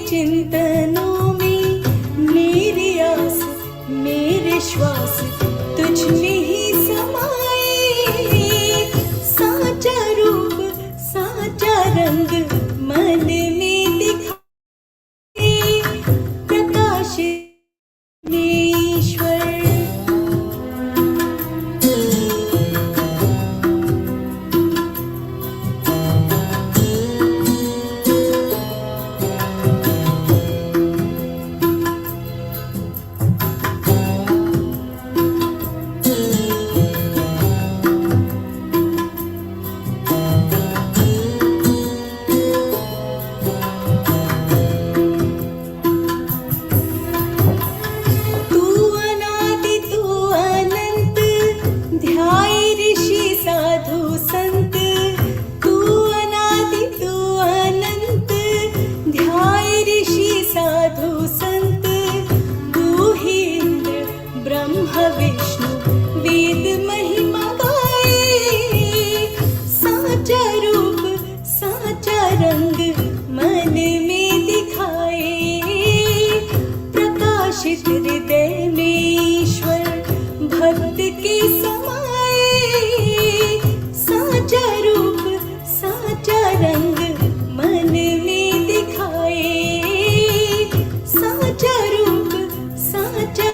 चिंतनों में मेरी आस मेरे श्वास तुझ में ही समाए। साचा रूप साचा रंग मन में दिखाए, प्रकाश में ईश्वर। विष्णु वेद महिमा गाए। साचा रूप साचा रंग मन में दिखाए, प्रकाशित हृदय में ईश्वर भक्त के समाए। साचा रूप साचा रंग मन में दिखाए, साचा रूप साचा।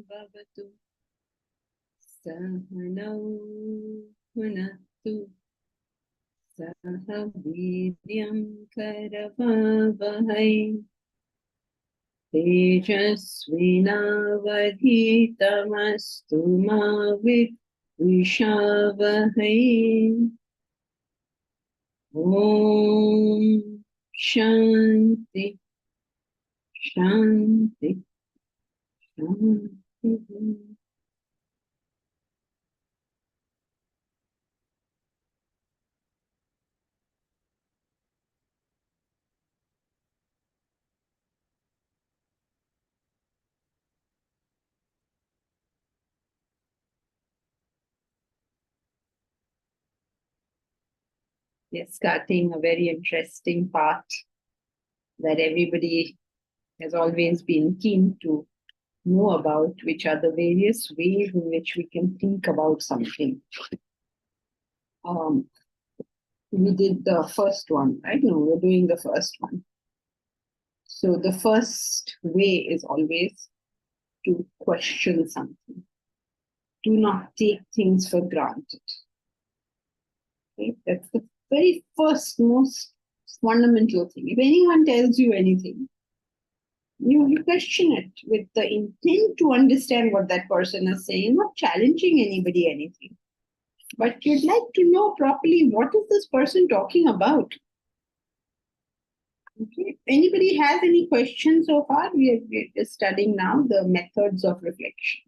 भवतु सहनौ भुनक्तु सह वीर्यं करवावहै तेजस्विनावधीतमस्तु मा विद्विषावहै। ॐ शान्ति शान्ति शान्ति। We're starting a very interesting part that everybody has always been keen to know about, which are the various ways in which we can think about something. We did the first one, right? No, we're doing the first one. So the first way is always to question something. Do not take things for granted. Okay? That's the very first, most fundamental thing. If anyone tells you anything, you question it with the intent to understand what that person is saying, not challenging anybody anything. But you'd like to know properly what is this person talking about. Okay. Anybody has any questions so far? We're just studying now the methods of reflection.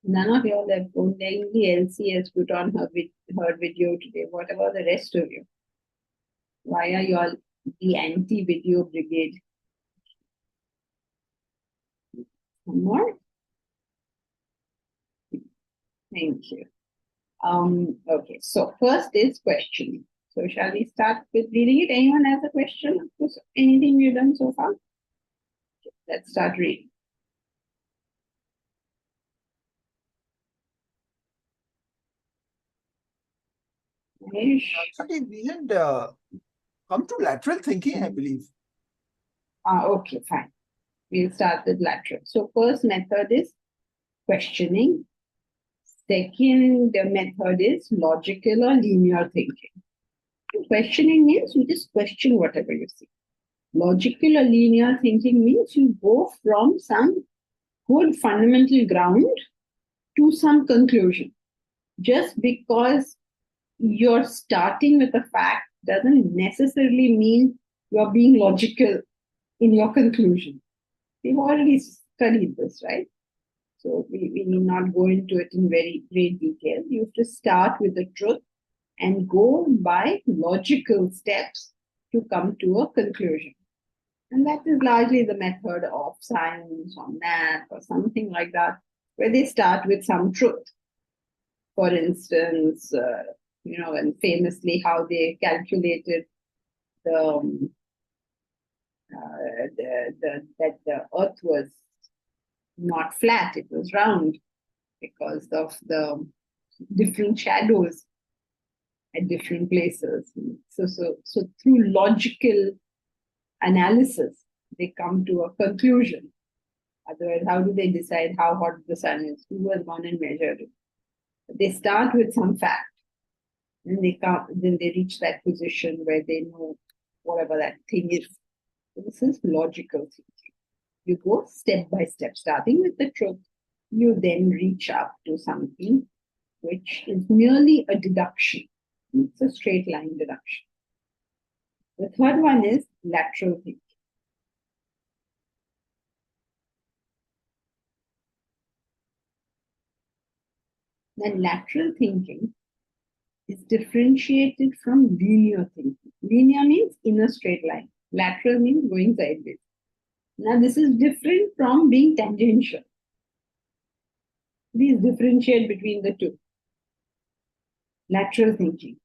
None of you all have gone there. Only Elsie has put on her video today. What about the rest of you? Why are you all the anti-video brigade? One more? Thank you. Okay, so first is questioning. So shall we start with reading it? Anyone has a question? Anything we've done so far? Okay, let's start reading. Mahesh? Actually, we had come to lateral thinking, I believe. Okay, fine. We'll start with lateral. So first method is questioning. Second method is logical or linear thinking. Questioning means you just question whatever you see. Logical or linear thinking means you go from some good fundamental ground to some conclusion. Just because you're starting with a fact doesn't necessarily mean you're being logical in your conclusion. We've already studied this, right? So we need not go into it in very great detail. You have to start with the truth and go by logical steps to come to a conclusion. And that is largely the method of science or math or something like that, where they start with some truth. For instance, and famously how they calculated the, that the earth was not flat, it was round because of the different shadows at different places. So through logical analysis, they come to a conclusion. Otherwise, how do they decide how hot the sun is? Who has gone and measured it? They start with some fact, and then they reach that position where they know whatever that thing is. So this is logical thinking. You go step by step, starting with the truth. You then reach up to something which is merely a deduction. It's a straight line deduction. The third one is lateral thinking. Then lateral thinking is differentiated from linear thinking. Linear means in a straight line. Lateral means going sideways. Now this is different from being tangential. Please differentiate between the two. Lateral thinking.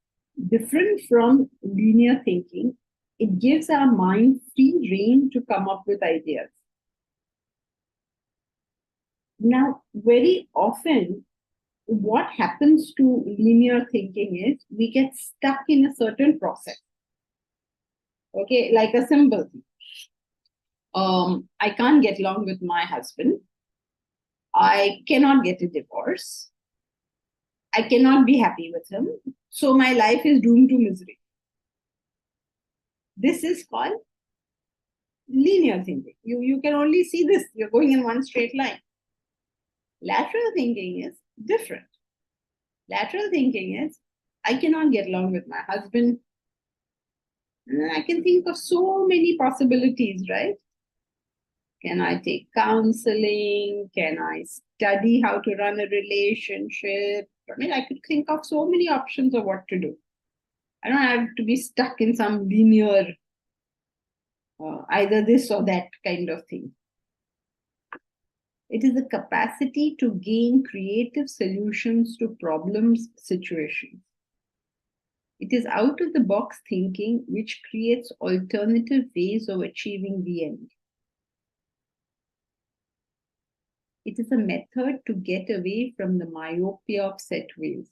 Different from linear thinking, it gives our mind free rein to come up with ideas. Now, very often, what happens to linear thinking is we get stuck in a certain process. Okay, like a simple thing. I can't get along with my husband. I cannot get a divorce. I cannot be happy with him. So my life is doomed to misery. This is called linear thinking. You can only see this. You're going in one straight line. Lateral thinking is different. Lateral thinking is, I cannot get along with my husband. And I can think of so many possibilities, right? Can I take counseling? Can I study how to run a relationship? I mean, I could think of so many options of what to do. I don't have to be stuck in some linear, either this or that kind of thing. It is the capacity to gain creative solutions to problems, situations. It is out of the box thinking which creates alternative ways of achieving the end. It is a method to get away from the myopia of set ways.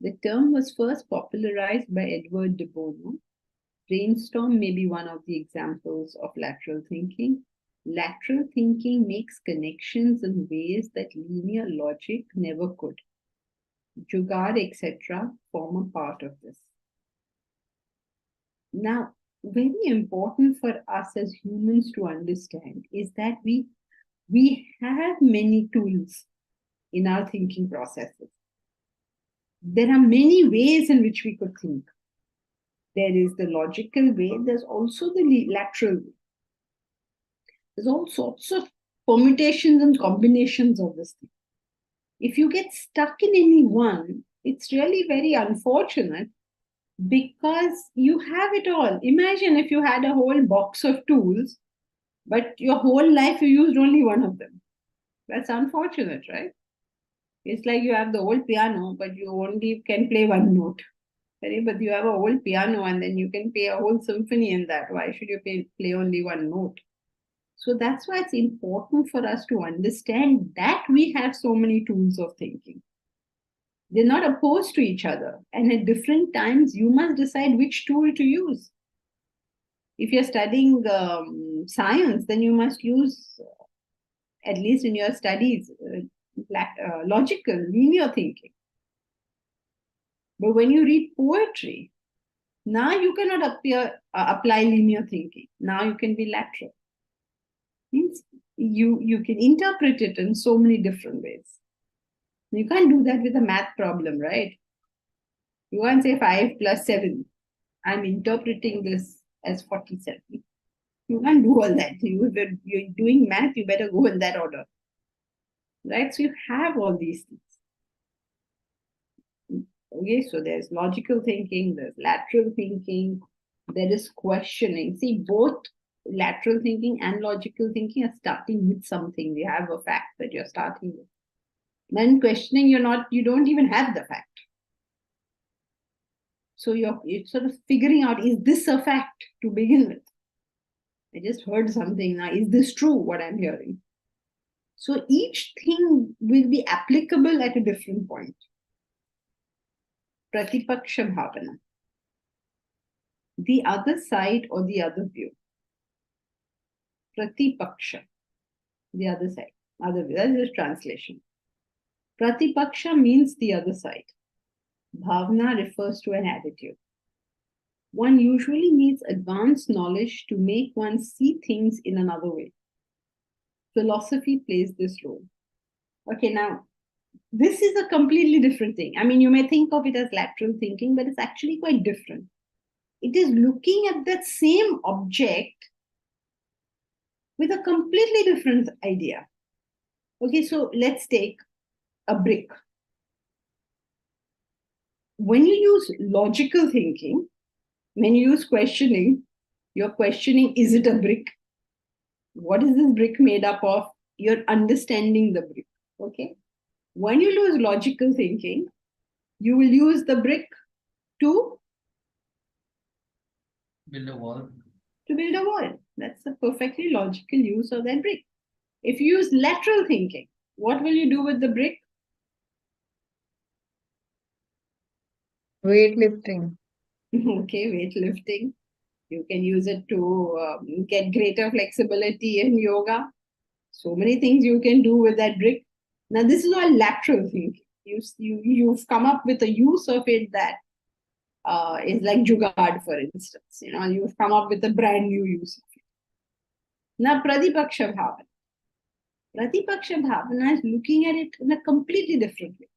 The term was first popularized by Edward de Bono. Brainstorm may be one of the examples of lateral thinking. Lateral thinking makes connections in ways that linear logic never could. Jugaad, etc., form a part of this. Now, very important for us as humans to understand is that we have many tools in our thinking processes. There are many ways in which we could think. There is the logical way, there's also the lateral way. There's all sorts of permutations and combinations of this thing. If you get stuck in any one, it's really very unfortunate because you have it all. Imagine if you had a whole box of tools, but your whole life you used only one of them. That's unfortunate, right? It's like you have the whole piano, but you only can play one note. But you have a whole piano and then you can play a whole symphony in that. Why should you play only one note? So that's why it's important for us to understand that we have so many tools of thinking. They're not opposed to each other. And at different times, you must decide which tool to use. If you're studying science, then you must use, at least in your studies, logical, linear thinking. But when you read poetry, now you cannot apply linear thinking. Now you can be lateral. Means you can interpret it in so many different ways. You can't do that with a math problem, right? You can't say 5 plus 7. I'm interpreting this as 47. You can't do all that. If you're doing math, you better go in that order. Right? So you have all these things. Okay, so there's logical thinking, there's lateral thinking, there is questioning. See, both lateral thinking and logical thinking are starting with something. You have a fact that you're starting with. Then questioning, you don't even have the fact. So you're sort of figuring out, is this a fact to begin with? I just heard something now. Is this true, what I'm hearing? So each thing will be applicable at a different point. Pratipaksha bhavana. The other side or the other view. Pratipaksha. The other side. Other view. That is the translation. Pratipaksha means the other side. Bhavana refers to an attitude. One usually needs advanced knowledge to make one see things in another way. Philosophy plays this role. Okay, now, this is a completely different thing. I mean, you may think of it as lateral thinking, but it's actually quite different. It is looking at that same object with a completely different idea. Okay, so let's take a brick. When you use logical thinking, when you use questioning, you're questioning, is it a brick? What is this brick made up of? You're understanding the brick. Okay. When you use logical thinking, you will use the brick to build a wall. To build a wall. That's a perfectly logical use of that brick. If you use lateral thinking, what will you do with the brick? Weightlifting. Okay, weightlifting. You can use it to get greater flexibility in yoga. So many things you can do with that brick. Now, this is all lateral thinking. You've come up with a use of it that is like Jugaad, for instance. You've come up with a brand new use of it. Now, Pratipaksha Bhavana. Pratipaksha Bhavana is looking at it in a completely different way.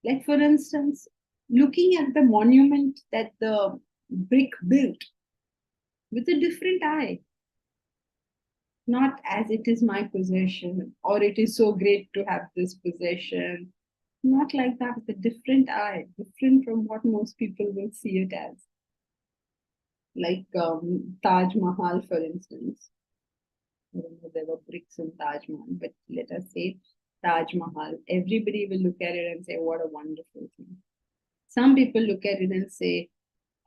Like, for instance, looking at the monument that the brick built with a different eye. Not as it is my possession, or it is so great to have this possession. Not like that, with a different eye, different from what most people will see it as. Like Taj Mahal, for instance. I don't know, there were bricks in Taj Mahal, but let us say Taj Mahal. Everybody will look at it and say, what a wonderful thing. Some people look at it and say,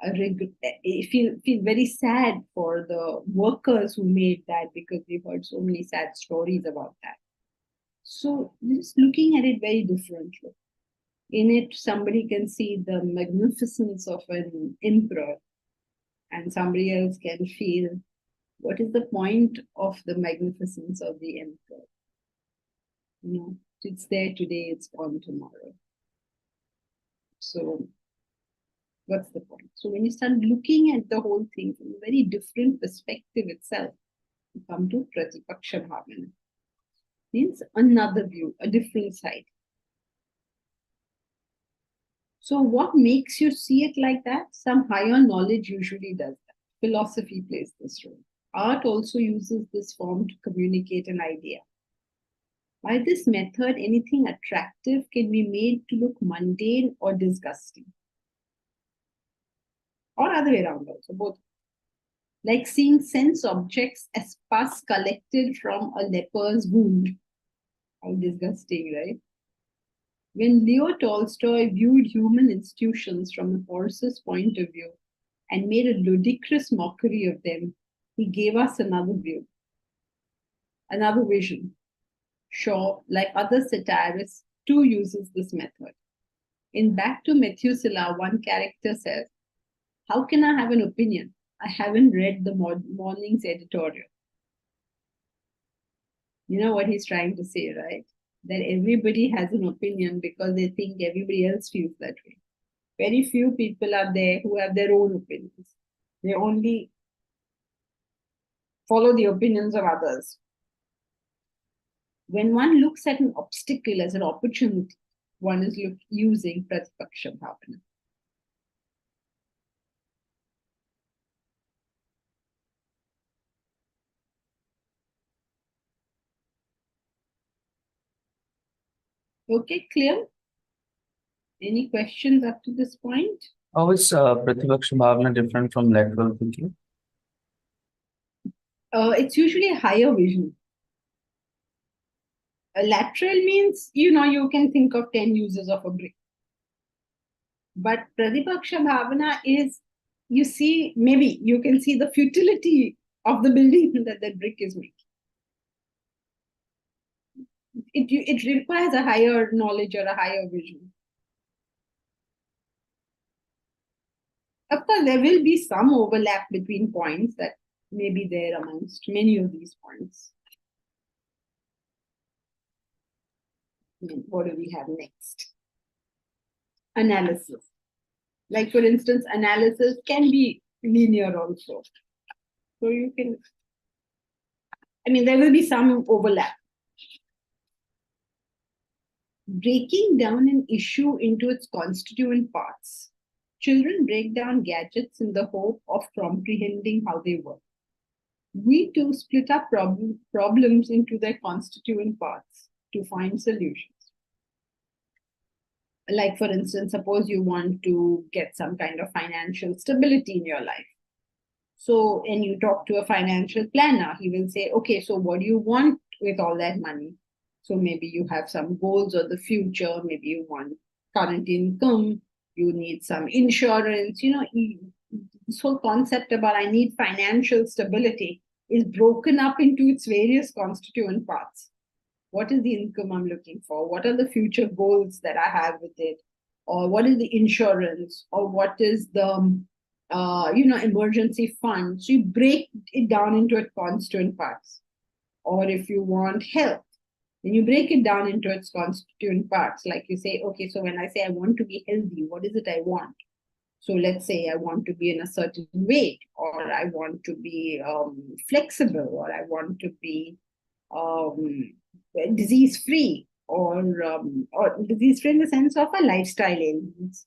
feel very sad for the workers who made that, because we've heard so many sad stories about that. So just looking at it very differently. In it, somebody can see the magnificence of an emperor, and somebody else can feel, what is the point of the magnificence of the emperor? It's there today, it's gone tomorrow. So what's the point? So when you start looking at the whole thing from a very different perspective itself, you come to Pratipaksha Bhavana. Means another view, a different side. So what makes you see it like that? Some higher knowledge usually does that. Philosophy plays this role. Art also uses this form to communicate an idea. By this method, anything attractive can be made to look mundane or disgusting. Or other way around also, both. Like seeing sense objects as pus collected from a leper's wound. How disgusting, right? When Leo Tolstoy viewed human institutions from the horse's point of view and made a ludicrous mockery of them, he gave us another view, another vision. Shaw, like other satirists, too uses this method. In Back to Methuselah, one character says, "How can I have an opinion? I haven't read the morning's editorial." You know what he's trying to say, right? That everybody has an opinion because they think everybody else feels that way. Very few people are there who have their own opinions. They only follow the opinions of others. When one looks at an obstacle as an opportunity, one is using Pratyaksha Bhavana. Okay, clear? Any questions up to this point? How is Pratyaksha Bhavana different from lateral thinking? It's usually a higher vision. A lateral means, you can think of 10 uses of a brick. But Pratipaksha Bhavana is, maybe you can see the futility of the building that brick is making. It requires a higher knowledge or a higher vision. Of course, there will be some overlap between points that may be there amongst many of these points. What do we have next? Analysis. Like, for instance, analysis can be linear also. So you can, there will be some overlap. Breaking down an issue into its constituent parts. Children break down gadgets in the hope of comprehending how they work. We too split up problems into their constituent parts to find solutions. Like, for instance, suppose you want to get some kind of financial stability in your life. So, and you talk to a financial planner, he will say, okay, so what do you want with all that money? So maybe you have some goals of the future, maybe you want current income, you need some insurance, this whole concept about I need financial stability is broken up into its various constituent parts. What is the income I'm looking for? What are the future goals that I have with it? Or what is the insurance? Or what is the emergency fund? So you break it down into its constituent parts. Or if you want health, then you break it down into its constituent parts. Like you say, okay, so when I say I want to be healthy, what is it I want? So let's say I want to be in a certain weight, or I want to be flexible, or I want to be disease-free, or disease-free in the sense of a lifestyle ailments,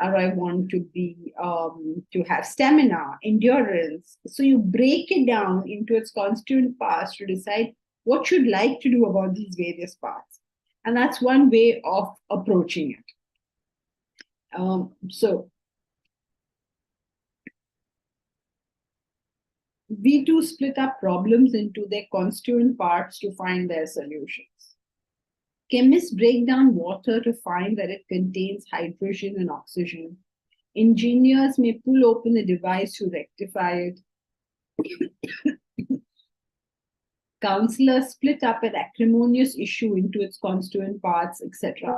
or I want to be to have stamina, endurance. So you break it down into its constituent parts to decide what you'd like to do about these various parts, and that's one way of approaching it. So we too split up problems into their constituent parts to find their solutions. Chemists break down water to find that it contains hydrogen and oxygen. Engineers may pull open a device to rectify it. Counselors split up an acrimonious issue into its constituent parts, etc.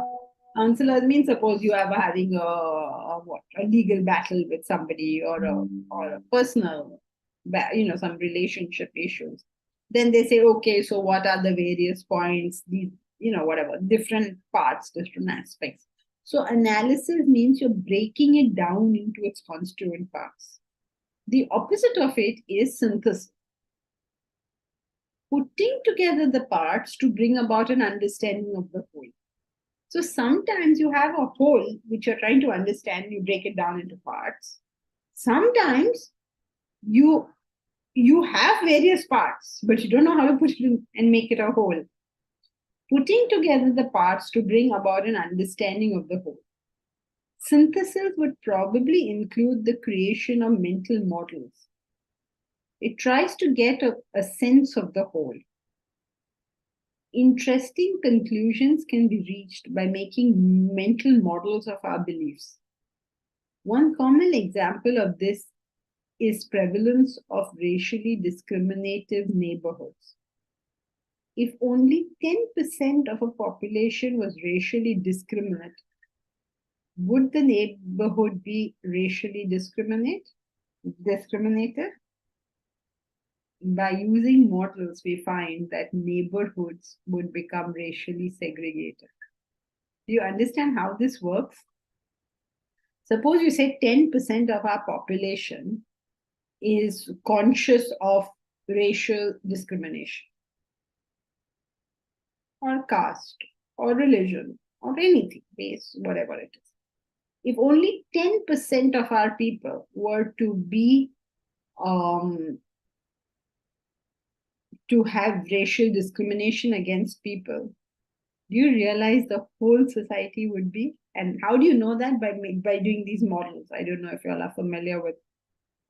Counselors mean, suppose you are having a legal battle with somebody, or a personal, some relationship issues. Then they say, okay, so what are the various points? These, whatever, different parts, different aspects. So analysis means you're breaking it down into its constituent parts. The opposite of it is synthesis. Putting together the parts to bring about an understanding of the whole. So sometimes you have a whole which you're trying to understand, you break it down into parts. Sometimes you have various parts, but you don't know how to put it in and make it a whole. Putting together the parts to bring about an understanding of the whole. Synthesis would probably include the creation of mental models. It tries to get a sense of the whole. Interesting conclusions can be reached by making mental models of our beliefs. One common example of this is prevalence of racially discriminative neighborhoods. If only 10% of a population was racially discriminate, would the neighborhood be racially discriminated? By using models, we find that neighborhoods would become racially segregated. Do you understand how this works? Suppose you say 10% of our population is conscious of racial discrimination, or caste, or religion, or anything, race, whatever it is. If only 10% of our people were to have racial discrimination against people, do you realize the whole society would be? And how do you know that? By doing these models. I don't know if you all are familiar with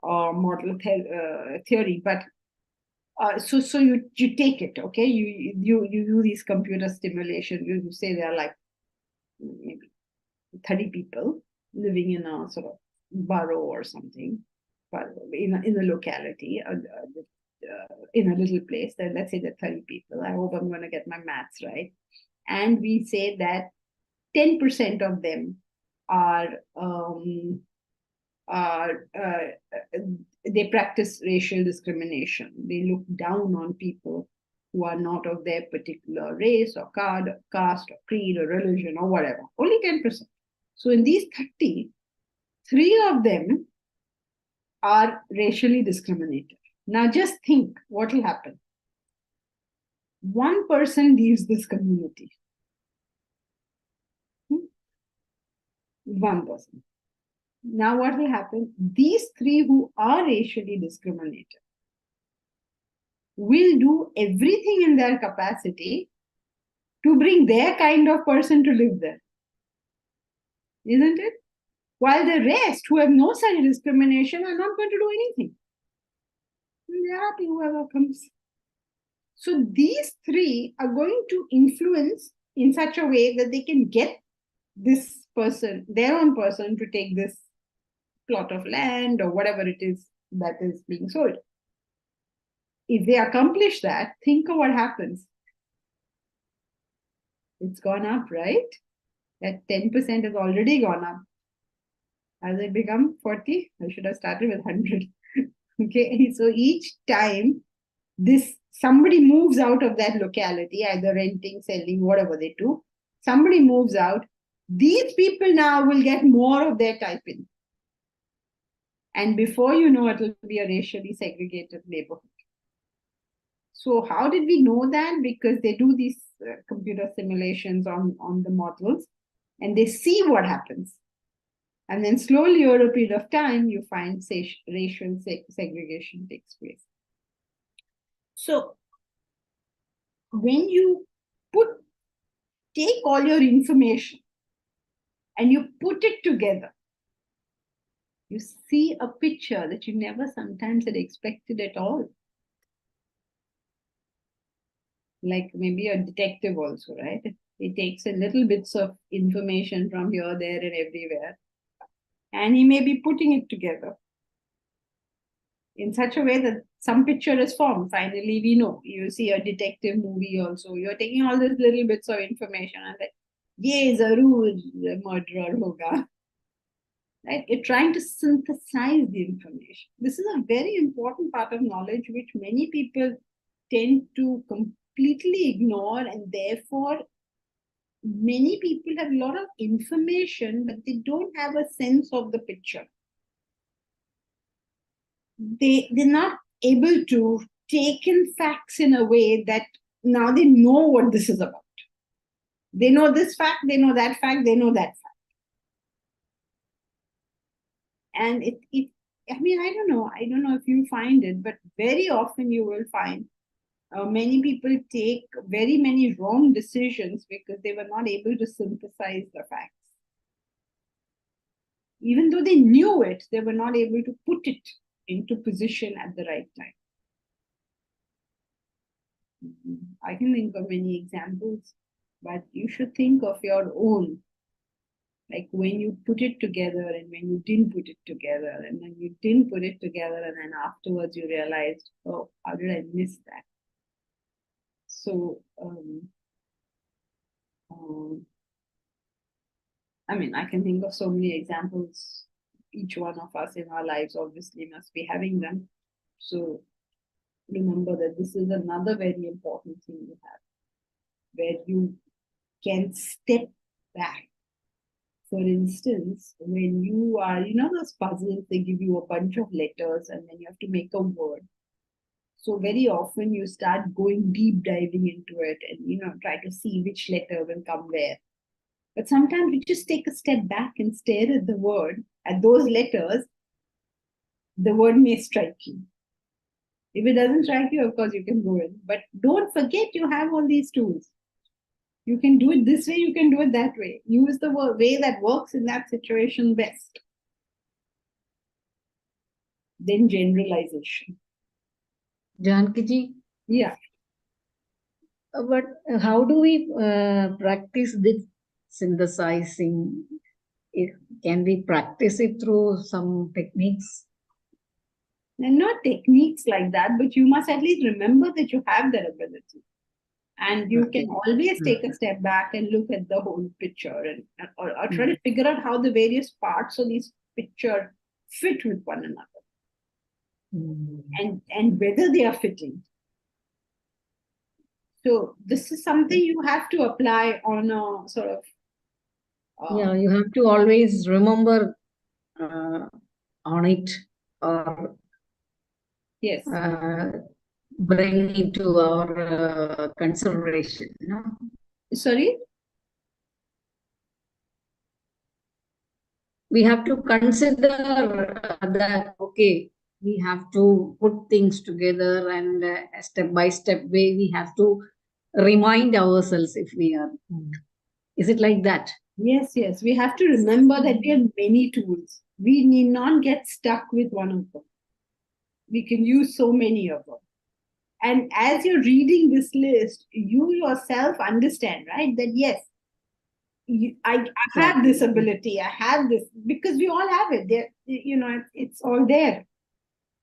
model theory, but so you take it, okay? You do these computer stimulation. You say there are like maybe 30 people living in a sort of borough or something, but in a locality, in a little place. Then let's say there are 30 people. I hope I'm going to get my maths right. And we say that 10% of them are they practice racial discrimination. They look down on people who are not of their particular race or caste or creed or religion or whatever. Only 10%. So in these 30, 3 of them are racially discriminated. Now just think what will happen. One person leaves this community. One person. Now what will happen? These 3 who are racially discriminated will do everything in their capacity to bring their kind of person to live there. Isn't it? While the rest who have no such discrimination are not going to do anything. They're happy whoever comes. So these 3 are going to influence in such a way that they can get this person, their own person, to take this plot of land or whatever it is that is being sold. If they accomplish that, think of what happens. It's gone up, right? That 10% has already gone up. Has it become 40? I should have started with 100. Okay, so each time somebody moves out of that locality, either renting, selling, whatever they do, somebody moves out, these people now will get more of their type in. And before you know, it will be a racially segregated neighborhood. So how did we know that? Because they do these computer simulations on the models, and they see what happens. And then slowly over a period of time, you find racial segregation takes place. So when you take all your information and you put it together, you see a picture that you never sometimes had expected at all. Like maybe a detective also, right? He takes a little bits of information from here, there, and everywhere, and he may be putting it together in such a way that some picture is formed. Finally, we know. You see a detective movie also. You're taking all these little bits of information and like, ye zarur murderer hoga. Right? You're trying to synthesize the information. This is a very important part of knowledge which many people tend to completely ignore, and therefore many people have a lot of information, but they don't have a sense of the picture. They're not able to take in facts in a way that now they know what this is about. They know this fact, they know that fact, they know that fact. And I mean, I don't know if you find it, but very often you will find many people take very many wrong decisions because they were not able to synthesize the facts. Even though they knew it, they were not able to put it into position at the right time. I can think of many examples, but you should think of your own. Like when you put it together and when you didn't put it together, and then you didn't put it together, and then afterwards you realized, oh, how did I miss that? So I mean, I can think of so many examples. Each one of us in our lives obviously must be having them. So remember that this is another very important thing you have, where you can step back. For instance, when you are, those puzzles, they give you a bunch of letters and then you have to make a word. So very often you start going deep diving into it and, try to see which letter will come where. But sometimes you just take a step back and stare at the word, at those letters, the word may strike you. If it doesn't strike you, of course, you can go in. But don't forget you have all these tools. You can do it this way, you can do it that way. Use the way that works in that situation best. Then generalization. Janki ji, Yeah. but how do we practice this synthesizing? Can we practice it through some techniques? And not techniques like that, but you must at least remember that you have that ability. And you can always take a step back and look at the whole picture or try to figure out how the various parts of this picture fit with one another and whether they are fitting. So this is something you have to apply on a sort of Yeah, you have to always remember on it or yes. bring into our consideration. Sorry? We have to consider that, okay, we have to put things together and step by step way we have to remind ourselves if we are. Is it like that? Yes, yes. We have to remember that we have many tools. We need not get stuck with one of them. We can use so many of them. And as you're reading this list, you yourself understand, right? That yes, I have this ability, I have this, because we all have it. There, it's all there.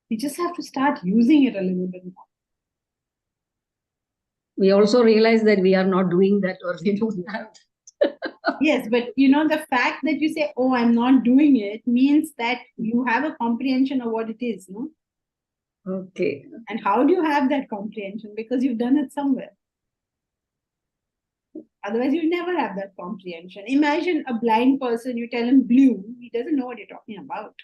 We just have to start using it a little bit more. We also realize that we are not doing that or we don't have. Yes, but the fact that you say, oh, I'm not doing it means that you have a comprehension of what it is, no? Okay. And how do you have that comprehension? Because you've done it somewhere. Otherwise, you never have that comprehension. Imagine a blind person, you tell him blue, he doesn't know what you're talking about.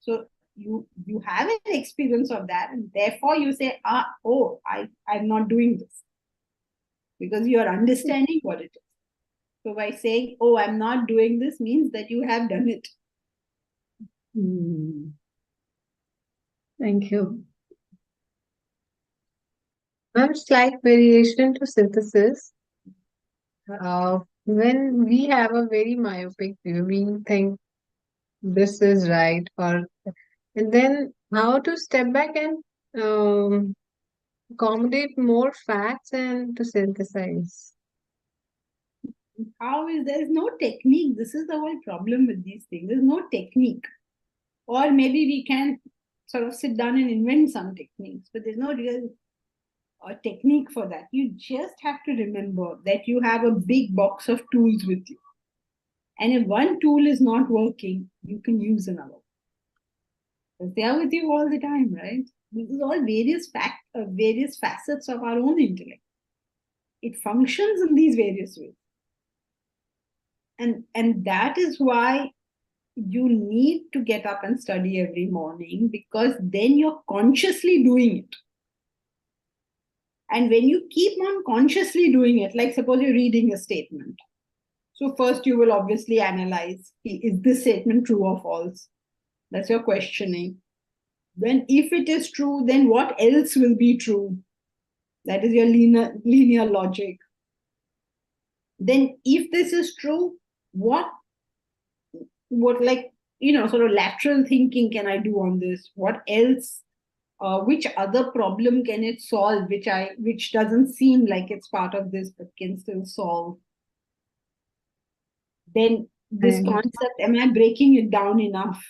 So you have an experience of that, and therefore you say, I'm not doing this. Because you are understanding what it is. So by saying, oh, I'm not doing this means that you have done it. Thank you. A slight variation to synthesis. When we have a very myopic view, we think this is right, and then how to step back and accommodate more facts and to synthesize. There's no technique. This is the whole problem with these things. There's no technique. Or maybe we can sort of sit down and invent some techniques, but there's no real technique for that. You just have to remember that you have a big box of tools with you. And if one tool is not working, you can use another. Because they are with you all the time, right? This is all various facets of our own intellect. It functions in these various ways. And that is why you need to get up and study every morning, because then you're consciously doing it. And when you keep on consciously doing it, like suppose you're reading a statement. So first you will obviously analyze, is this statement true or false? That's your questioning. Then if it is true, then what else will be true? That is your linear logic. Then if this is true, what sort of lateral thinking can I do on this? What else? Which other problem can it solve, which doesn't seem like it's part of this, but can still solve? Then this concept, am I breaking it down enough?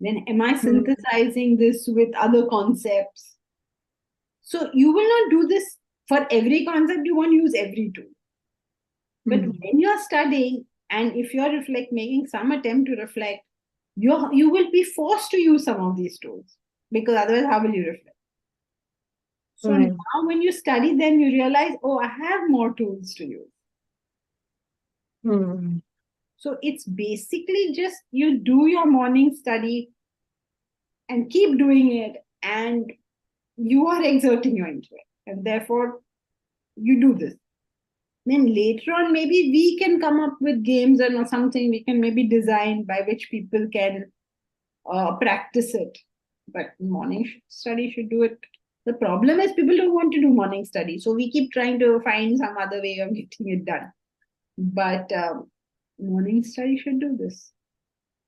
Then am I synthesizing this with other concepts? So you will not do this for every concept. You won't use every tool. But Mhm. when you're studying, and if you're making some attempt to reflect, you will be forced to use some of these tools, because otherwise, how will you reflect? So Right. now, when you study, then you realize, oh, I have more tools to use. Hmm. So it's basically just you do your morning study and keep doing it, and you are exerting your intellect, and therefore you do this. Then later on, maybe we can come up with games or something we can maybe design by which people can practice it. But morning study should do it. The problem is people don't want to do morning study, so we keep trying to find some other way of getting it done. But morning study should do this.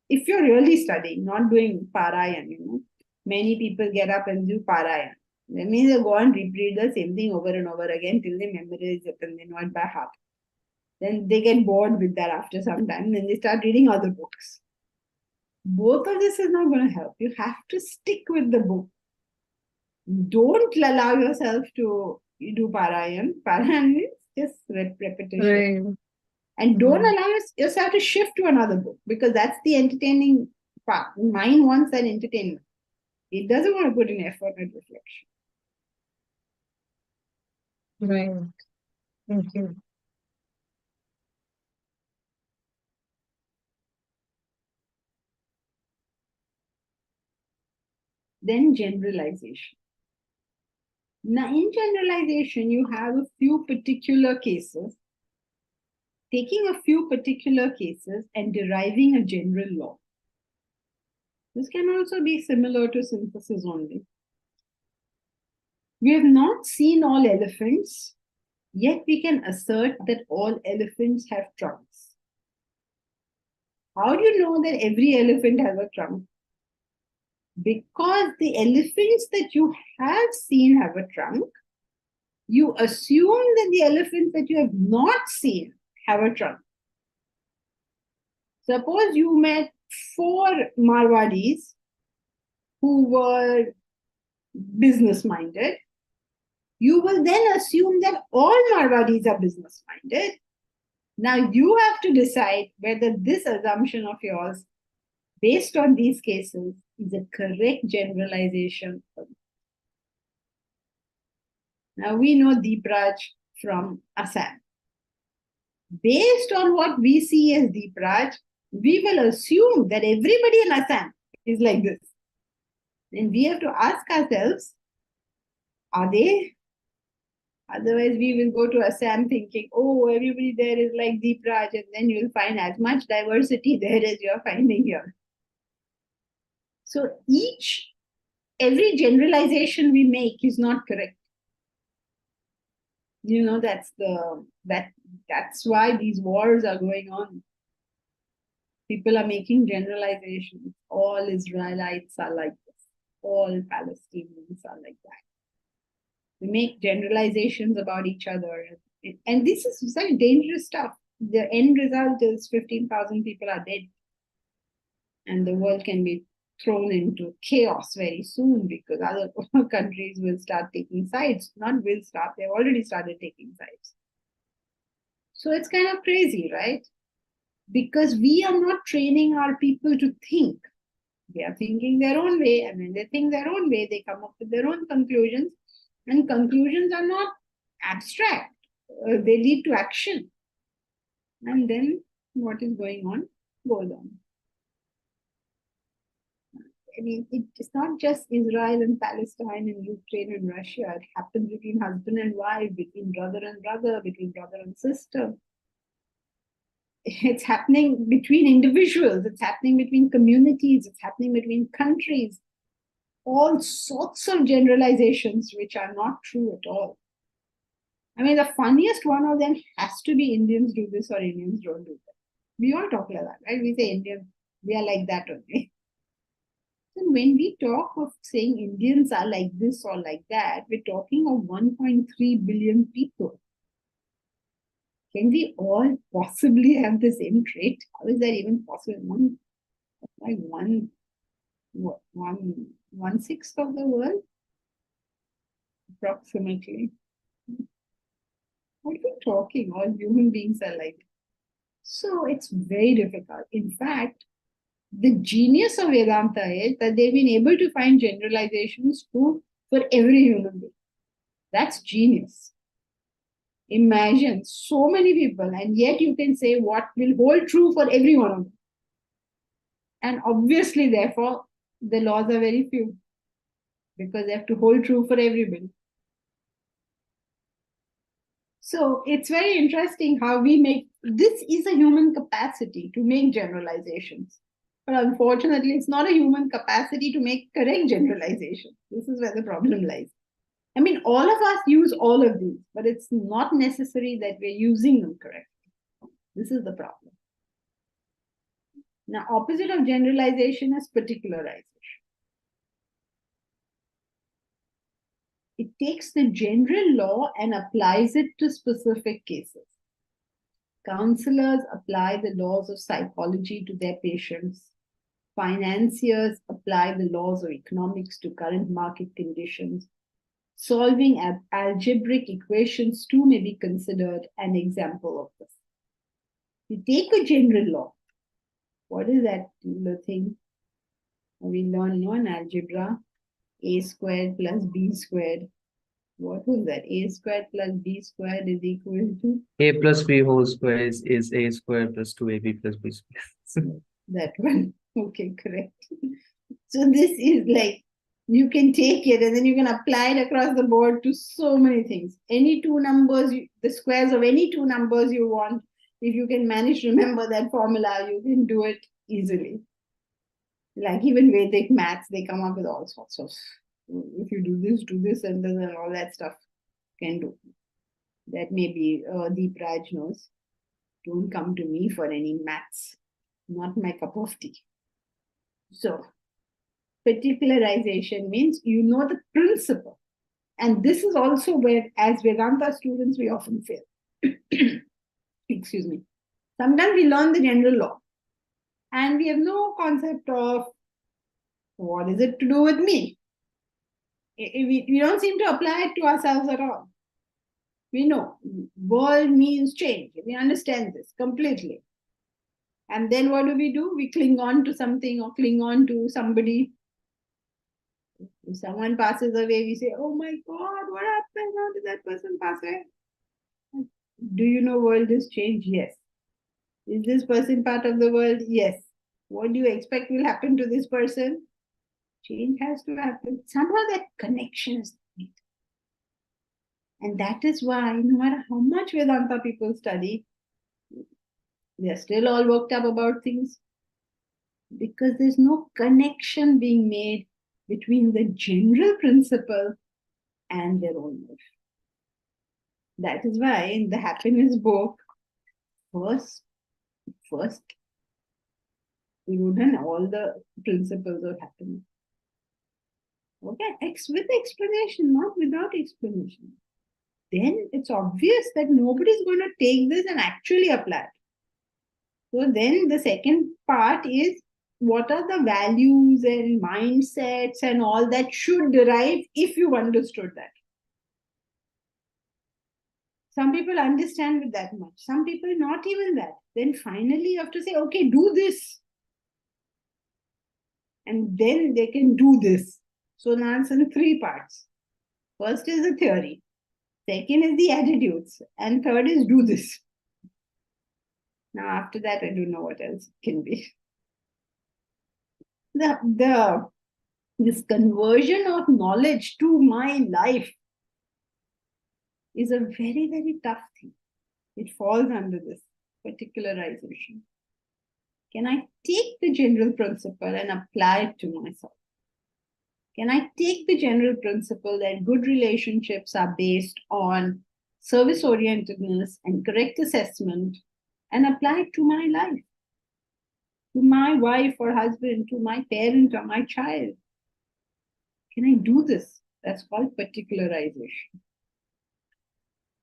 If you're really studying, not doing parayan, many people get up and do parayan. That means they go and repeat the same thing over and over again till they memorize it and they know it by heart. Then they get bored with that after some time, then they start reading other books. Both of this is not going to help. You have to stick with the book. Don't allow yourself to do parayan. Parayan is just repetition. Right. And don't Mhm. allow yourself to shift to another book, because that's the entertaining part. Mind wants that entertainment. It doesn't want to put in effort and reflection. Right. Thank you. Then generalization. Now, in generalization, you have a few particular cases, taking a few particular cases and deriving a general law. This can also be similar to synthesis only. We have not seen all elephants, yet we can assert that all elephants have trunks. How do you know that every elephant has a trunk? Because the elephants that you have seen have a trunk, you assume that the elephants that you have not seen have a trunk. Suppose you met 4 Marwadis who were business minded. You will then assume that all Marwadis are business minded. Now you have to decide whether this assumption of yours, based on these cases, is a correct generalization. Now we know Deepraj from Assam. Based on what we see as Deepraj, we will assume that everybody in Assam is like this. Then we have to ask ourselves, are they? Otherwise, we will go to Assam thinking, oh, everybody there is like Deepraj, and then you'll find as much diversity there as you're finding here. So every generalization we make is not correct. That's why these wars are going on. People are making generalizations. All Israelites are like this. All Palestinians are like that. We make generalizations about each other. And this is such dangerous stuff. The end result is 15,000 people are dead. And the world can be thrown into chaos very soon, because other countries will start taking sides. Not will start, they've already started taking sides. So it's kind of crazy, right? Because we are not training our people to think. They are thinking their own way, and when they think their own way, they come up with their own conclusions. And conclusions are not abstract, they lead to action. And then what is going on goes on. I mean, it's not just Israel and Palestine and Ukraine and Russia. It happens between husband and wife, between brother and brother, between brother and sister. It's happening between individuals. It's happening between communities. It's happening between countries. All sorts of generalizations which are not true at all. I mean, the funniest one of them has to be Indians do this or Indians don't do that. We all talk like that, right? We say Indians, we are like that only. And when we talk of saying Indians are like this or like that, we're talking of 1.3 billion people. Can we all possibly have the same trait? How is that even possible? One sixth of the world, approximately. What are we talking. All human beings are like. So it's very difficult. In fact, the genius of Vedanta is that they've been able to find generalizations true for every human being. That's genius. Imagine so many people, and yet you can say what will hold true for every one of them. And obviously, therefore, the laws are very few because they have to hold true for everybody. So it's very interesting how we make this is a human capacity to make generalizations. But unfortunately, it's not a human capacity to make correct generalizations. This is where the problem lies. I mean, all of us use all of these, but it's not necessary that we're using them correctly. This is the problem. Now, opposite of generalization is particularization. It takes the general law and applies it to specific cases. Counselors apply the laws of psychology to their patients. Financiers apply the laws of economics to current market conditions. Solving algebraic equations too may be considered an example of this. You take a general law. What is that thing? We learn in algebra, a squared plus b squared. What was that? A squared plus b squared is equal to? A plus B whole square is A square plus 2AB plus B square. That one. Okay, correct. So this is like, you can take it and then you can apply it across the board to so many things. Any two numbers, the squares of any two numbers you want, if you can manage to remember that formula, you can do it easily. Like even Vedic maths, they come up with all sorts of, if you do this, and then all that stuff can do. That may be Deep Raj knows. Don't come to me for any maths. Not my cup of tea. So, particularization means you know the principle. And this is also where, as Vedanta students, we often fail. Excuse me. Sometimes we learn the general law and we have no concept of what is it to do with me. We don't seem to apply it to ourselves at all. We know world means change. We understand this completely. And then what do? We cling on to something or cling on to somebody. If someone passes away, we say, oh my God, what happened? How did that person pass away? Do you know world has changed? Yes. Is this person part of the world? Yes. What do you expect will happen to this person? Change has to happen. Somehow that connection is made. And that is why, no matter how much Vedanta people study, they're still all worked up about things. Because there's no connection being made between the general principle and their own life. That is why in the happiness book, first, we wrote down all the principles of happiness. Okay, with explanation, not without explanation. Then it's obvious that nobody's going to take this and actually apply it. So then the second part is, what are the values and mindsets and all that should derive if you've understood that? Some people understand with that much. Some people not even that. Then finally you have to say, okay, do this. And then they can do this. So now it's in three parts. First is the theory. Second is the attitudes. And third is do this. Now after that, I don't know what else it can be. This conversion of knowledge to my life is a very, very tough thing. It falls under this particularization. Can I take the general principle and apply it to myself? Can I take the general principle that good relationships are based on service-orientedness and correct assessment and apply it to my life? To my wife or husband, to my parent or my child? Can I do this? That's called particularization.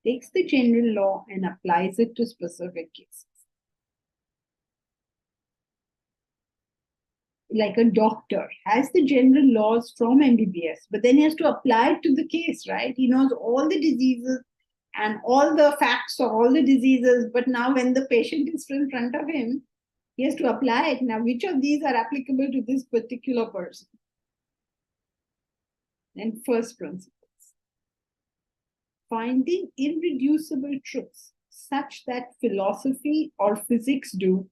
Takes the general law and applies it to specific cases. Like a doctor has the general laws from MBBS, but then he has to apply it to the case, right? He knows all the diseases, and all the facts of all the diseases, but now when the patient is in front of him, he has to apply it. Now, which of these are applicable to this particular person? And first principles. Finding irreducible truths such that philosophy or physics do,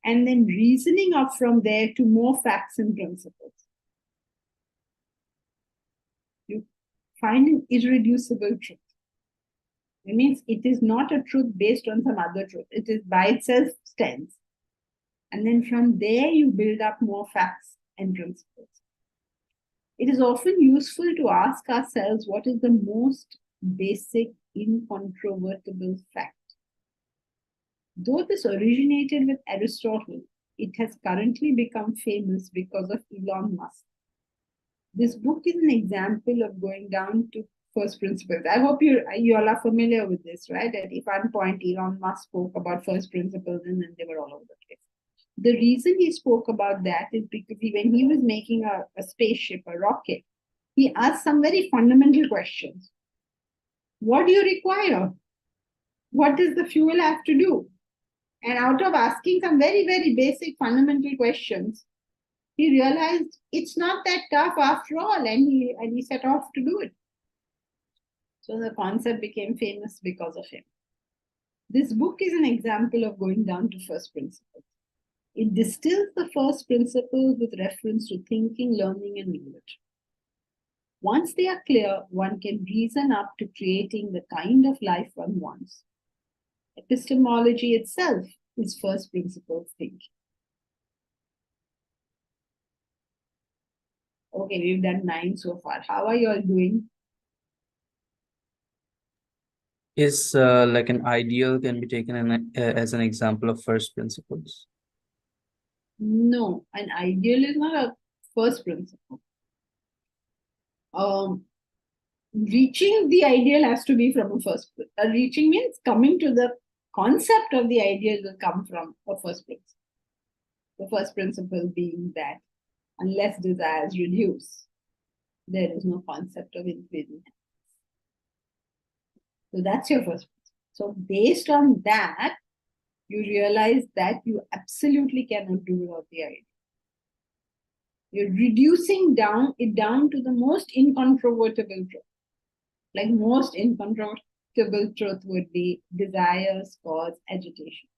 and then reasoning up from there to more facts and principles. You find an irreducible truth. It means it is not a truth based on some other truth. It is by itself stands. And then from there you build up more facts and principles. It is often useful to ask ourselves what is the most basic, incontrovertible fact. Though this originated with Aristotle, it has currently become famous because of Elon Musk. This book is an example of going down to first principles. I hope you all are familiar with this, right? At one point, Elon Musk spoke about first principles and then they were all over the place. The reason he spoke about that is because when he was making a spaceship, a rocket, he asked some very fundamental questions. What do you require? What does the fuel have to do? And out of asking some very, very basic fundamental questions, he realized it's not that tough after all, and he set off to do it. So the concept became famous because of him. This book is an example of going down to first principles. It distills the first principles with reference to thinking, learning, and knowledge. Once they are clear, one can reason up to creating the kind of life one wants. Epistemology itself is first principles thinking. Okay, we've done 9 so far. How are you all doing? Is like an ideal can be taken as an example of first principles? No, an ideal is not a first principle. Reaching the ideal has to be from a first principle. Reaching means coming to the concept of the ideal will come from a first principle. The first principle being that unless desires reduce, there is no concept of infinite. So that's your first principle. So based on that, you realize that you absolutely cannot do without the idea. You're reducing it down to the most incontrovertible truth. Like most incontrovertible truth would be desires cause agitations,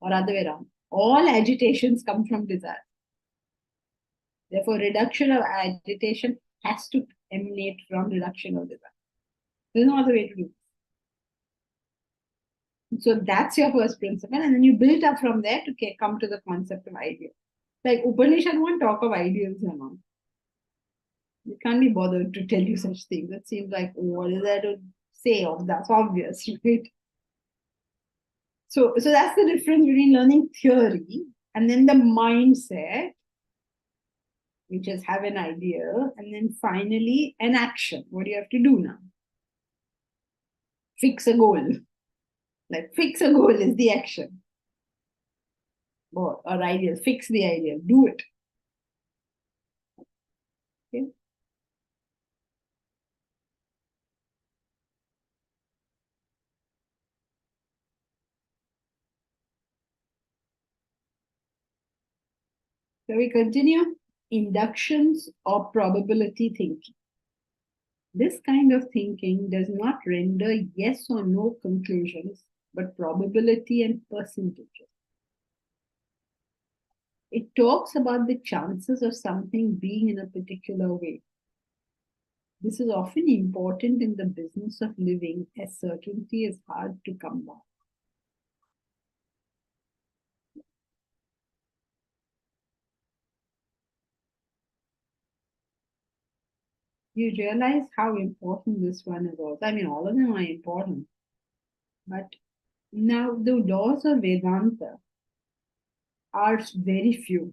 or other way around. All agitations come from desire. Therefore, reduction of agitation has to emanate from reduction of desire. There's no other way to do it. So that's your first principle, and then you build up from there to come to the concept of ideal. Like Upanishad won't talk of ideals and all. You can't be bothered to tell you such things. It seems like, what is there to say? Oh, that's obvious, right? So that's the difference between learning theory and then the mindset, which is have an idea, and then finally an action. What do you have to do now? Fix a goal. Like fix a goal is the action. Or ideal, fix the ideal, do it. Okay. So we continue. Inductions or probability thinking. This kind of thinking does not render yes or no conclusions, but probability and percentages. It talks about the chances of something being in a particular way. This is often important in the business of living, as certainty is hard to come by. You realize how important this one is also. I mean, all of them are important. But now the laws of Vedanta are very few.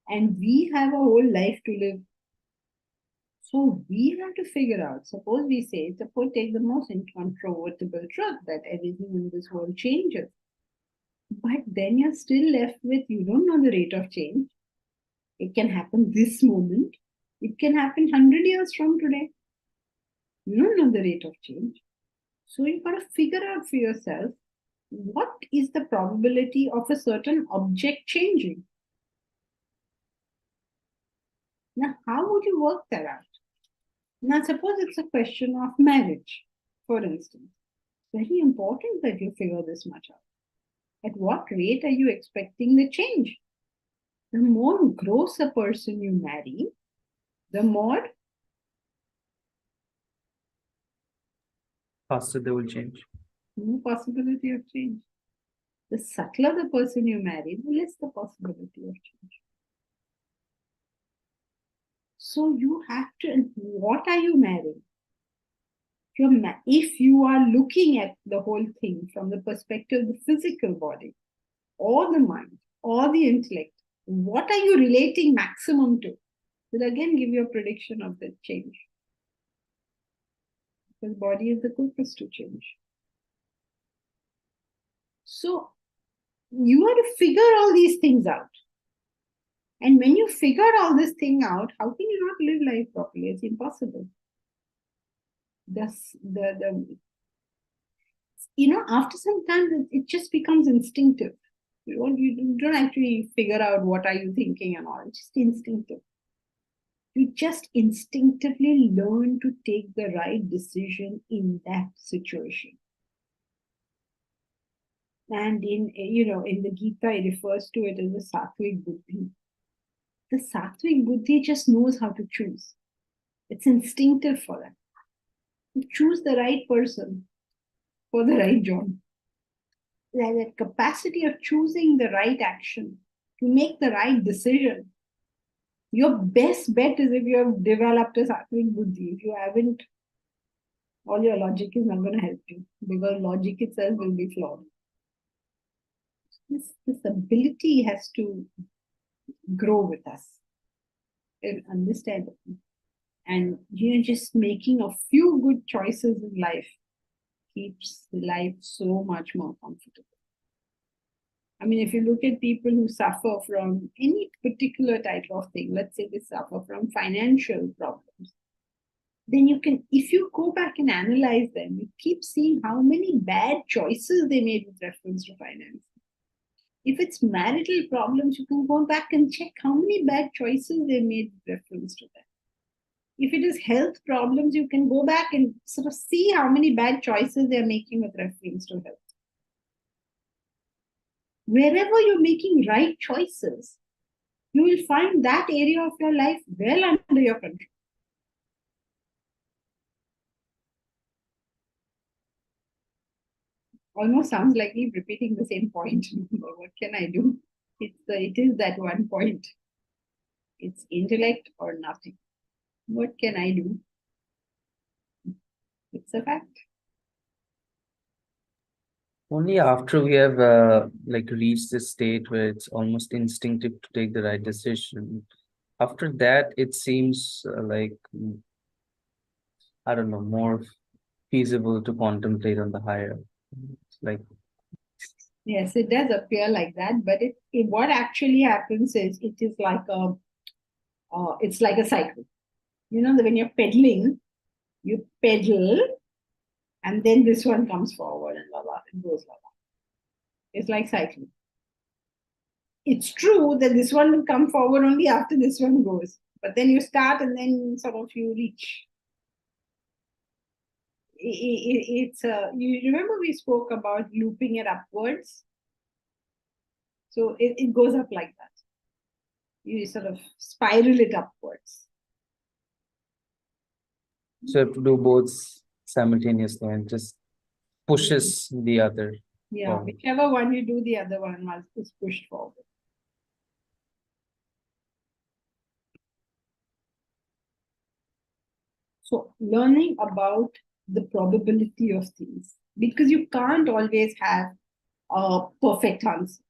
And we have a whole life to live. So we have to figure out, suppose take the most incontrovertible truth that everything in this world changes. But then you're still left with, you don't know the rate of change. It can happen this moment. It can happen 100 years from today. You don't know the rate of change. So you've got to figure out for yourself what is the probability of a certain object changing. Now, how would you work that out? Now, suppose it's a question of marriage, for instance. Very important that you figure this much out. At what rate are you expecting the change? The more gross a person you marry, the more Faster they will change. no possibility of change. The subtler the person you marry, the less the possibility of change. So you have to, what are you marrying? If you are looking at the whole thing from the perspective of the physical body, or the mind, or the intellect, what are you relating maximum to? Will again give you a prediction of the change. Because body is the quickest to change. So you have to figure all these things out. And when you figure all this thing out, how can you not live life properly? It's impossible. After some time, it just becomes instinctive. You don't actually figure out what are you thinking and all. It's just instinctive. You just instinctively learn to take the right decision in that situation. And in the Gita, it refers to it as the Sattvic Buddhi. The Sattvic Buddhi just knows how to choose. It's instinctive for them. You choose the right person for the right job. That capacity of choosing the right action, to make the right decision. Your best bet is if you have developed a Sattvic Buddhi. If you haven't, all your logic is not going to help you, because logic itself will be flawed. This ability has to grow with us and understand it. And just making a few good choices in life keeps life so much more comfortable. I mean, if you look at people who suffer from any particular type of thing, let's say they suffer from financial problems, then you can, if you go back and analyze them, you keep seeing how many bad choices they made with reference to finance. If it's marital problems, you can go back and check how many bad choices they made with reference to that. If it is health problems, you can go back and sort of see how many bad choices they're making with reference to health. Wherever you're making right choices, you will find that area of your life well under your control. Almost sounds like me repeating the same point. But what can I do? It is that one point. It's intellect or nothing. What can I do? It's a fact. Only after we have reached this state where it's almost instinctive to take the right decision. After that, it seems I don't know, more feasible to contemplate on the higher. Like, yes, it does appear like that, but what actually happens is it is like it's like a cycle. When you're pedaling, you pedal, and then this one comes forward and it goes like that. It's like cycling. It's true that this one will come forward only after this one goes, but then you start and then sort of you reach. You remember we spoke about looping it upwards? So it goes up like that. You sort of spiral it upwards. so you have to do both simultaneously and just pushes the other. Yeah, whichever one you do, the other one is pushed forward. So learning about the probability of things, because you can't always have perfect answers.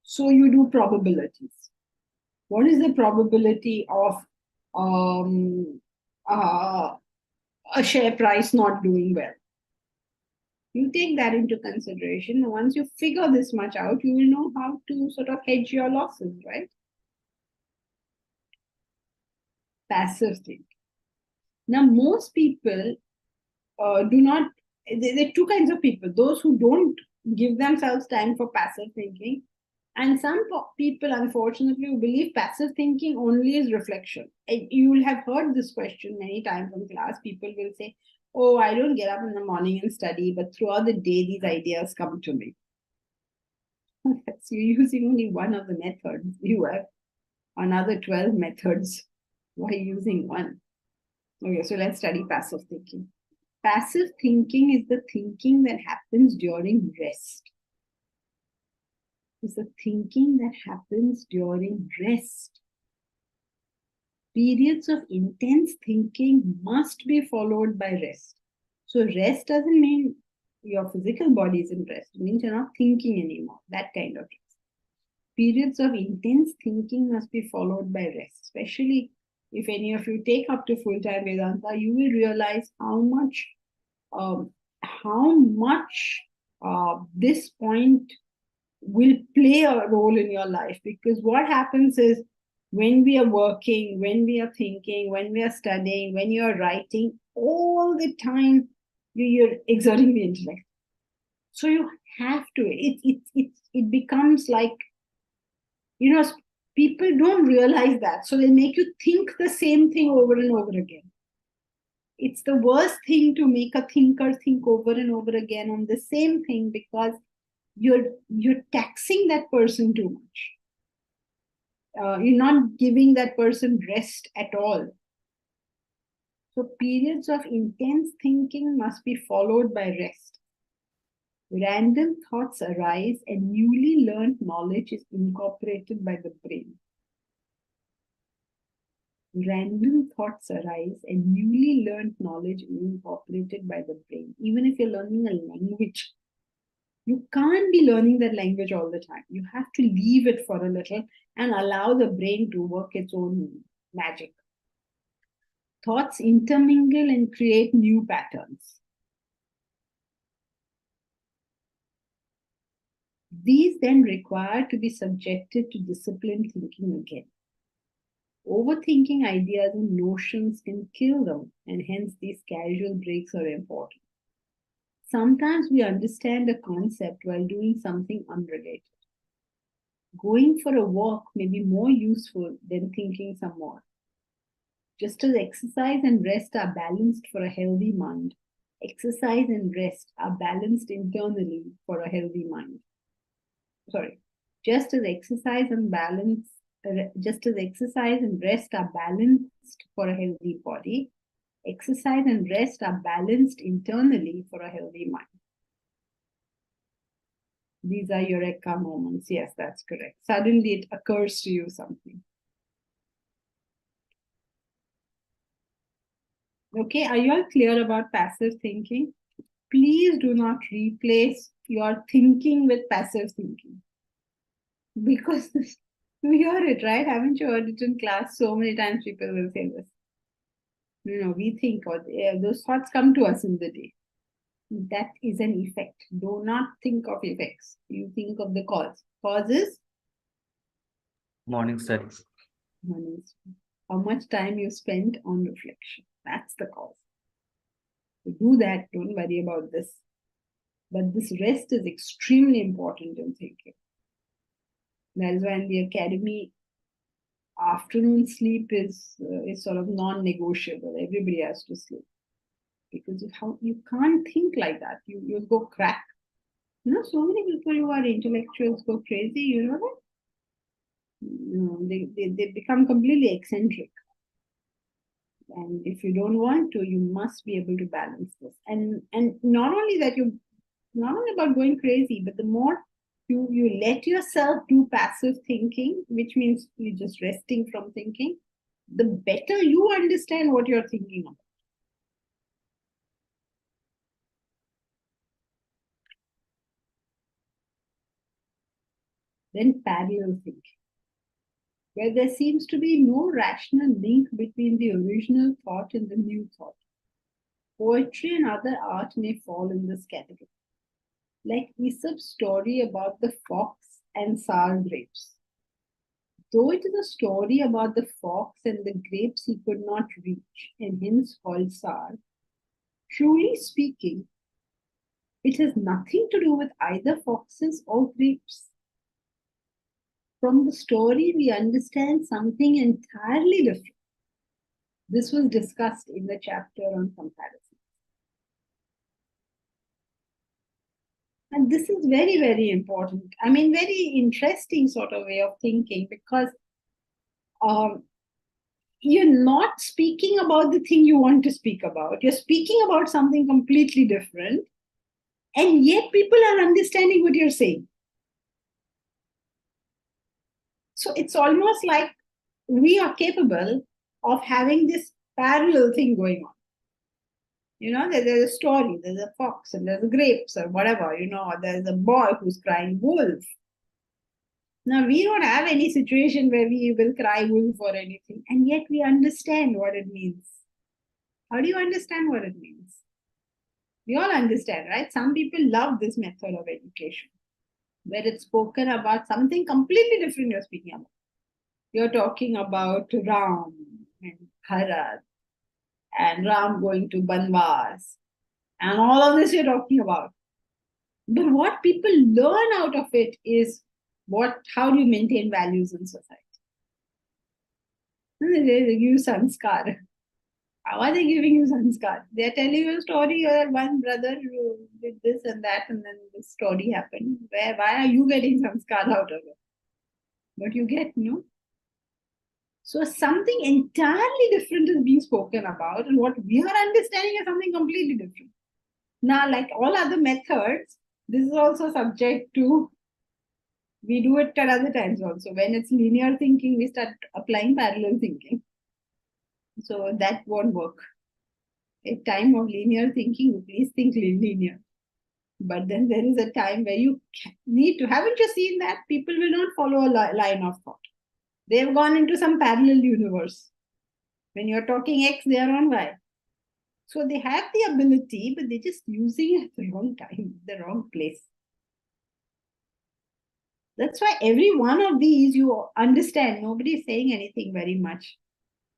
So you do probabilities. What is the probability of a share price not doing well? You take that into consideration. Once you figure this much out, you will know how to sort of hedge your losses, right? Passive thing. Now, most people do not, there are two kinds of people: those who don't give themselves time for passive thinking, and some people, unfortunately, who believe passive thinking only is reflection. You will have heard this question many times in class. People will say, "Oh, I don't get up in the morning and study, but throughout the day, these ideas come to me." So you're using only one of the methods. You have another 12 methods. Why using one? Okay, so let's study passive thinking. Passive thinking is the thinking that happens during rest. It's the thinking that happens during rest. Periods of intense thinking must be followed by rest. So rest doesn't mean your physical body is in rest. It means you're not thinking anymore. That kind of rest. Periods of intense thinking must be followed by rest. Especially if any of you take up to full-time Vedanta, you will realize how much this point will play a role in your life. Because what happens is, when we are working, when we are thinking, when we are studying, when you are writing, all the time you're exerting the intellect. So you have to. It becomes like, people don't realize that, so they make you think the same thing over and over again. It's the worst thing to make a thinker think over and over again on the same thing, because you're taxing that person too much. You're not giving that person rest at all. So periods of intense thinking must be followed by rest. Random thoughts arise and newly learned knowledge is incorporated by the brain. Random thoughts arise and newly learned knowledge is incorporated by the brain. Even if you're learning a language, you can't be learning that language all the time. You have to leave it for a little and allow the brain to work its own magic. Thoughts intermingle and create new patterns. These then require to be subjected to disciplined thinking again. Overthinking ideas and notions can kill them, and hence these casual breaks are important. Sometimes we understand a concept while doing something unrelated. Going for a walk may be more useful than thinking some more. Just as exercise and rest are balanced for a healthy mind, exercise and rest are balanced internally for a healthy mind. Just as exercise and rest are balanced for a healthy body, exercise and rest are balanced internally for a healthy mind. These are eureka moments. Yes, that's correct. Suddenly it occurs to you something. Okay, are you all clear about passive thinking? Please do not replace your thinking with passive thinking. Because you hear it, right? Haven't you heard it in class? So many times people will say this. We think, or those thoughts come to us in the day. That is an effect. Do not think of effects. You think of the cause. Cause is? Morning studies. How much time you spent on reflection. That's the cause. So do that. Don't worry about this. But this rest is extremely important in thinking. That is why in the academy, afternoon sleep is sort of non-negotiable. Everybody has to sleep. Because you can't think like that. You'll go crack. So many people who are intellectuals go crazy, you know that? They become completely eccentric. And if you don't want to, you must be able to balance this. And not only that, not only about going crazy, but the more you let yourself do passive thinking, which means you're just resting from thinking, the better you understand what you're thinking about. Then parallel thinking, where there seems to be no rational link between the original thought and the new thought. Poetry and other art may fall in this category. Like Aesop's story about the fox and sour grapes. Though it is a story about the fox and the grapes he could not reach, and hence called sour, Truly speaking, it has nothing to do with either foxes or grapes. From the story, we understand something entirely different. This was discussed in the chapter on comparison. And this is very, very important. I mean, very interesting sort of way of thinking, because um, you're not speaking about the thing you want to speak about. You're speaking about something completely different. And yet people are understanding what you're saying. So it's almost like we are capable of having this parallel thing going on. You know, there's a story, there's a fox and there's a grapes or whatever, you know, there's a boy who's crying wolf. Now, we don't have any situation where we will cry wolf or anything, and yet we understand what it means. How do you understand what it means? We all understand, right? Some people love this method of education, where it's spoken about something completely different you're speaking about. You're talking about Ram and Bharat and Ram going to Banvas and all of this you're talking about. But what people learn out of it is how do you maintain values in society? They give you sanskar. How are they giving you sanskar? They're telling you a story where one brother did this and that, and then this story happened. Why are you getting sanskar out of it? What you get, no? So something entirely different is being spoken about, and what we are understanding is something completely different. Now, like all other methods, this is also subject to, we do it at other times also. When it's linear thinking, we start applying parallel thinking. So that won't work. A time of linear thinking, please think linear. But then there is a time where you need to, haven't you seen that? People will not follow a line of thought. They've gone into some parallel universe. When you're talking X, they are on Y. So they have the ability, but they're just using it at the wrong time, the wrong place. That's why every one of these you understand. Nobody is saying anything very much.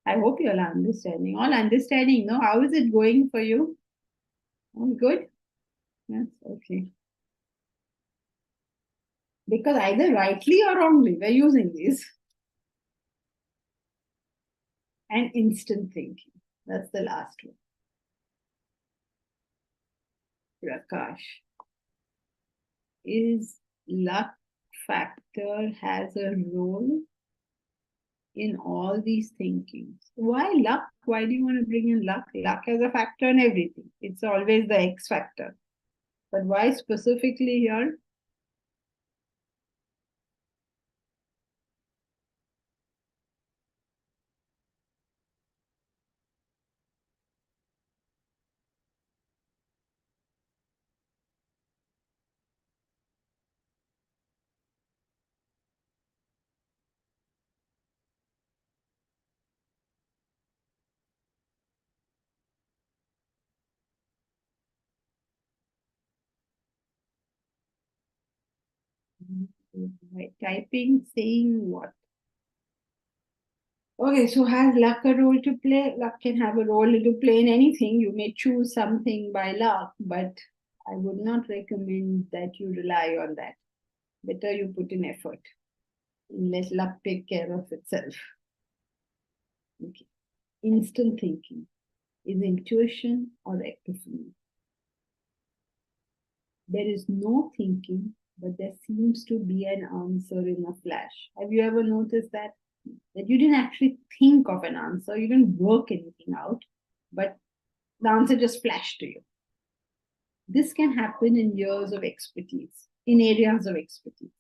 I hope you're all understanding. All understanding, no? How is it going for you? All good? Yes, okay. Because either rightly or wrongly, we're using these. And instant thinking. That's the last one. Prakash. Is luck factor has a role in all these thinkings? Why luck? Why do you want to bring in luck? Luck has a factor in everything. It's always the X factor. But why specifically here? By typing, saying what? Okay, so has luck a role to play? Luck can have a role to play in anything. You may choose something by luck, but I would not recommend that you rely on that. Better you put in effort. Let luck take care of itself. Okay. Instant thinking is intuition or epiphany. There is no thinking, but there seems to be an answer in a flash. Have you ever noticed that? That you didn't actually think of an answer, you didn't work anything out, but the answer just flashed to you. This can happen in years of expertise, in areas of expertise.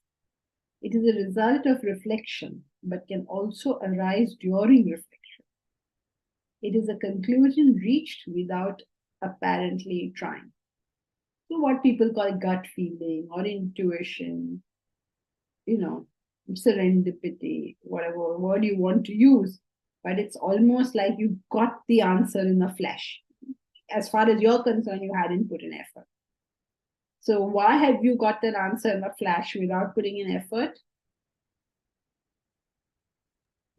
It is a result of reflection, but can also arise during reflection. It is a conclusion reached without apparently trying. So, what people call gut feeling or intuition, you know, serendipity, whatever word you want to use, but it's almost like you got the answer in a flash. As far as you're concerned, you hadn't put in effort. So why have you got that answer in a flash without putting in effort?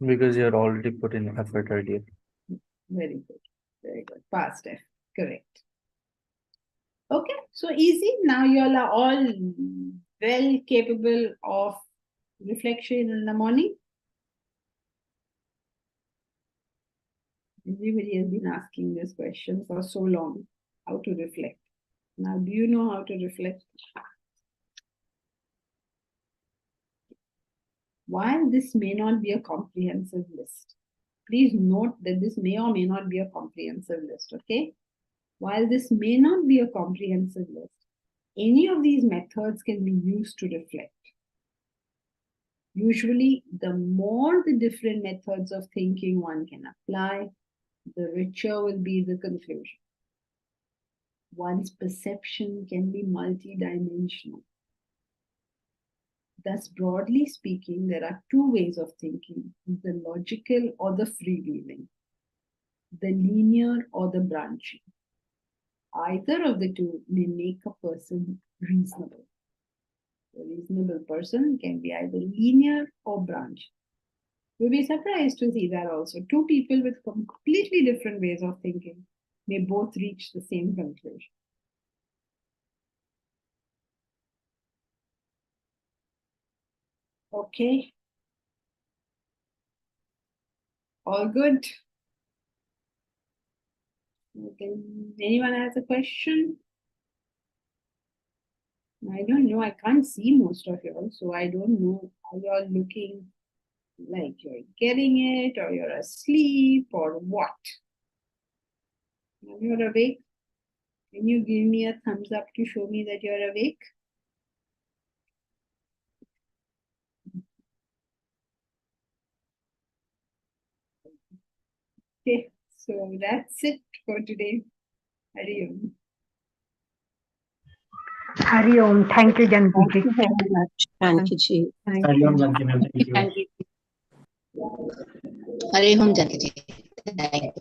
Because you're already put in effort earlier. Very good. Very good. Past F. Correct. Okay, so easy. Now you all are all well capable of reflection in the morning. Everybody has been asking this question for so long, how to reflect. Now, do you know how to reflect? While this may not be a comprehensive list, please note that this may or may not be a comprehensive list, okay? While this may not be a comprehensive list, any of these methods can be used to reflect. Usually, the more the different methods of thinking one can apply, the richer will be the conclusion. One's perception can be multidimensional. Thus, broadly speaking, there are two ways of thinking, the logical or the freewheeling, the linear or the branching. Either of the two may make a person reasonable. A reasonable person can be either linear or branching. You'll be surprised to see that also. Two people with completely different ways of thinking may both reach the same conclusion. Okay. All good? Okay. Anyone has a question? I don't know. I can't see most of you all, so I don't know how you're looking like you're getting it or you're asleep or what. You're awake. Can you give me a thumbs up to show me that you're awake? Okay, so that's it for today. Hari Om. Hari Om. Thank you, Thank Janki. you very much. Thank you, Chi. Thank you. Thank you. Hari Om Janki. Thank